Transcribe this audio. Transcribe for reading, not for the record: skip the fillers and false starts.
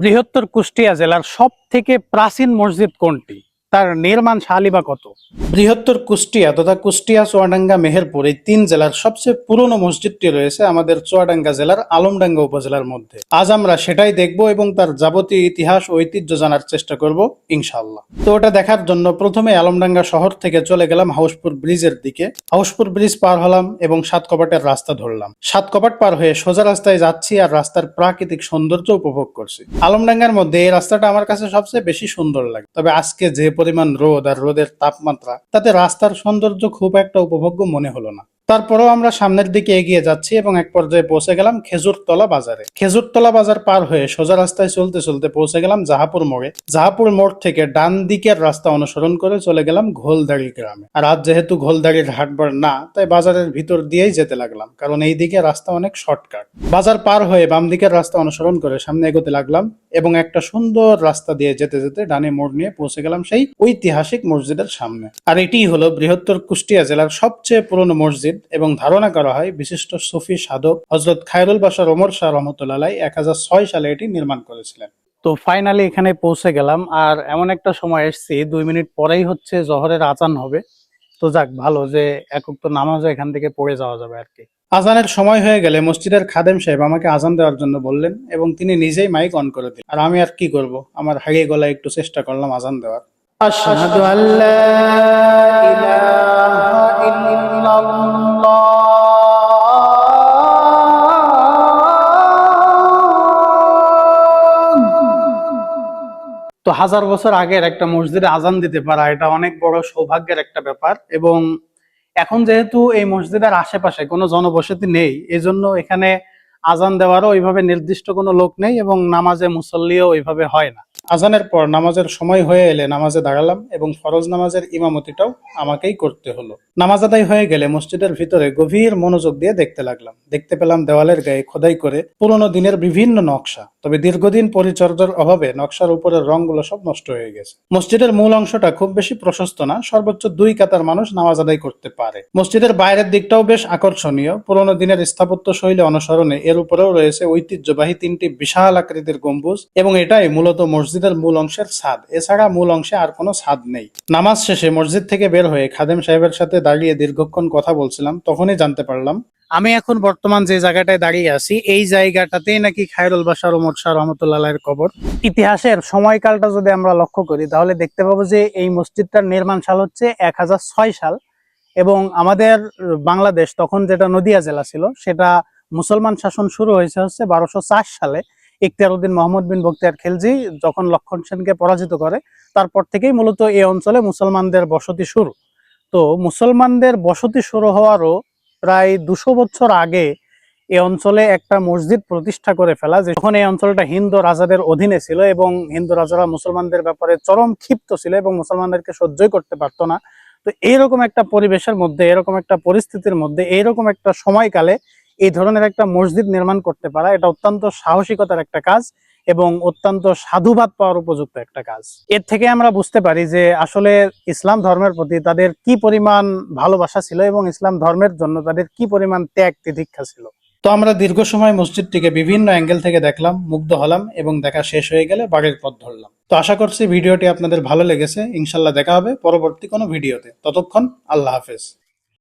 বৃহত্তর কুষ্টিয়া জেলার সব থেকে প্রাচীন মসজিদ কোনটি? তার নির্মাণ সালই বা কত? বৃহত্তর কুষ্টিয়া তথা কুষ্টিয়া, চুয়াডাঙ্গা, মেহেরপুর এই তিন জেলার সবচেয়ে পুরনো মসজিদটি রয়েছে আমাদের চুয়াডাঙ্গা জেলার আলমডাঙ্গা উপজেলার মধ্যে। আজ আমরা সেটাই দেখব এবং তার যাবতীয় ইতিহাস ঐতিহ্য জানার চেষ্টা করব ইনশাআল্লাহ। তো ওটা দেখার জন্য প্রথমে আলমডাঙ্গা শহর থেকে চলে গেলাম হাউসপুর ব্রিজের দিকে। হাউসপুর ব্রিজ পার হলাম এবং সাতকপাটের রাস্তা ধরলাম। সাতকপাট পার হয়ে সোজা রাস্তায় যাচ্ছি আর রাস্তার প্রাকৃতিক সৌন্দর্য উপভোগ করছি। আলমডাঙ্গার মধ্যে এই রাস্তাটা আমার কাছে সবচেয়ে বেশি সুন্দর লাগে। তবে আজকে যে পরিমাণ রোদ আর রোদের তাপমাত্রা, তাতে রাস্তার সৌন্দর্য খুব একটা উপভোগ্য মনে হলো না। তারপরেও আমরা সামনের দিকে এগিয়ে যাচ্ছি এবং এক পর্যায়ে পৌঁছে গেলাম খেজুরতলা বাজারে। খেজুরতলা বাজার পার হয়ে সোজা রাস্তায় চলতে চলতে পৌঁছে গেলাম জাহাপুর মোড়ে। জাহাপুর মোড় থেকে ডান দিকের রাস্তা অনুসরণ করে চলে গেলাম ঘোলদাড়ি গ্রামে। আর আজ যেহেতু ঘোলদাড়ির হাটবার না, তাই বাজারের ভিতর দিয়েই যেতে লাগলাম, কারণ এই দিকে রাস্তা অনেক শর্টকাট। বাজার পার হয়ে বাম দিকের রাস্তা অনুসরণ করে সামনে এগোতে লাগলাম এবং একটা সুন্দর রাস্তা দিয়ে যেতে যেতে ডানে মোড় নিয়ে পৌঁছে গেলাম সেই ঐতিহাসিক মসজিদের সামনে। আর এটিই হলো বৃহত্তর কুষ্টিয়া জেলার সবচেয়ে পুরনো মসজিদ এবং ধারণা করা হয় বিশিষ্ট সুফি সাধক হযরত খায়রুল বাশার ওমর শাহ রহমতুল্লাহ 1006 সালে এটি নির্মাণ করেছিলেন। তো ফাইনালি এখানে পৌঁছে গেলাম আর এমন একটা সময় এসেছি 2 মিনিট পরেই হচ্ছে জোহরের আজান হবে। তো যাক, ভালো যে একক তো নামাজ এখান থেকে পড়ে যাওয়া যাবে আর কি। আজানের সময় হয়ে গেলে মসজিদের খাদেম সাহেব আমাকে আজান দেওয়ার জন্য বললেন এবং তিনি নিজেই মাইক অন করে দিলেন। আর আমি আর কি করব, আমার হারিয়ে গলায় একটু চেষ্টা করলাম আজান দেওয়ার। আশহাদু আল্লা ইলাহা ইল্লাল্লাহ। তো 1000 বছর আগের একটা মসজিদে আজান দিতে পারা, এটা অনেক বড় সৌভাগ্যের একটা ব্যাপার। এবং এখন যেহেতু এই মসজিদের আশেপাশে কোনো জনবসতি নেই, এজন্য এখানে আজান দেওয়ারও ওইভাবে নির্দিষ্ট কোনো লোক নেই এবং নামাজে মুসল্লিও ওইভাবে হয় না। আজানের পর নামাজের সময় হয়ে এলে নামাজে দাঁড়ালাম এবং ফরজ নামাজের ইমামতিটাও আমাকেই করতে হলো। নামাজ আদায় হয়ে গেলে মসজিদের ভিতরে গভীর মনোযোগ দিয়ে দেখতে লাগলাম। দেখতে পেলাম দেওয়ালের গায়ে খোদাই করে পুরোনো দিনের বিভিন্ন নকশা। তবে দীর্ঘদিন পরিচর্যার অভাবে নকশার উপরের রংগুলো সব নষ্ট হয়ে গেছে। মসজিদের মূল অংশটা খুব বেশি প্রশস্ত না, সর্বোচ্চ 2 কাতার মানুষ নামাজ আদায় করতে পারে। মসজিদের বাইরের দিকটাও বেশ আকর্ষণীয়। পুরোনো দিনের স্থাপত্য শৈলী অনুসরণে এর উপরেও রয়েছে ঐতিহ্যবাহী 3টি বিশাল আকৃতির গম্বুজ এবং এটাই মূলত মসজিদের মূল অংশের ছাদ। এছাড়া মূল অংশে আর কোনো ছাদ নেই। নামাজ শেষে মসজিদ থেকে বের হয়ে খাদেম সাহেবের সাথে দাঁড়িয়ে দীর্ঘক্ষণ কথা বলছিলাম, তখনই জানতে পারলাম আমি এখন বর্তমান যে জায়গাটায় দাঁড়িয়ে আছি এই জায়গাটাতেই নাকি খায়রুল বাশার ওমর শাহ রহমতুল্লাহ এর কবর। ইতিহাসের সময়কালটা যদি আমরা লক্ষ্য করি তাহলে দেখতে পাবো যে এই মসজিদটার নির্মাণ সাল হচ্ছে 1006 সাল এবং আমাদের বাংলাদেশ তখন যেটা নদিয়া জেলা ছিল সেটা মুসলমান শাসন শুরু হয়েছে হচ্ছে 1204 সালে। ইখতিয়ারউদ্দিন মোহাম্মদ বিন বখতিয়ার খিলজি যখন লক্ষণ সেনকে পরাজিত করে, তারপর থেকেই মূলত এই অঞ্চলে মুসলমানদের বসতি শুরু। তো মুসলমানদের বসতি শুরু হওয়ারও প্রায় 200 বছর আগে এই অঞ্চলে একটা মসজিদ প্রতিষ্ঠা করে ফেলা, যখন এই অঞ্চলটা হিন্দু রাজাদের অধীনে ছিল এবং হিন্দু রাজারা মুসলমানদের ব্যাপারে চরম ক্ষিপ্ত ছিল এবং মুসলমানদেরকে সহ্যই করতে পারতো না। তো এইরকম একটা পরিবেশের মধ্যে, এরকম একটা পরিস্থিতির মধ্যে, এইরকম একটা সময়কালে এই ধরনের একটা মসজিদ নির্মাণ করতে পারা, এটা অত্যন্ত সাহসিকতার একটা কাজ এবং অত্যন্ত সাধুবাদ পাওয়ার উপযুক্ত একটা কাজ। এর থেকে আমরা বুঝতে পারি যে আসলে ইসলাম ধর্মের প্রতি তাদের কি পরিমাণ ভালোবাসা ছিল এবং ইসলাম ধর্মের জন্য তাদের কি পরিমাণ ত্যাগ তিতিক্ষা ছিল। তো আমরা দীর্ঘ সময় মসজিদটিকে বিভিন্ন অ্যাঙ্গেল থেকে দেখলাম, মুগ্ধ হলাম এবং দেখা শেষ হয়ে গেলে বাড়ির পথ ধরলাম। তো আশা করছি ভিডিওটি আপনাদের ভালো লেগেছে। ইনশাল্লাহ দেখা হবে পরবর্তী কোনো ভিডিওতে। ততক্ষণ আল্লাহ হাফেজ।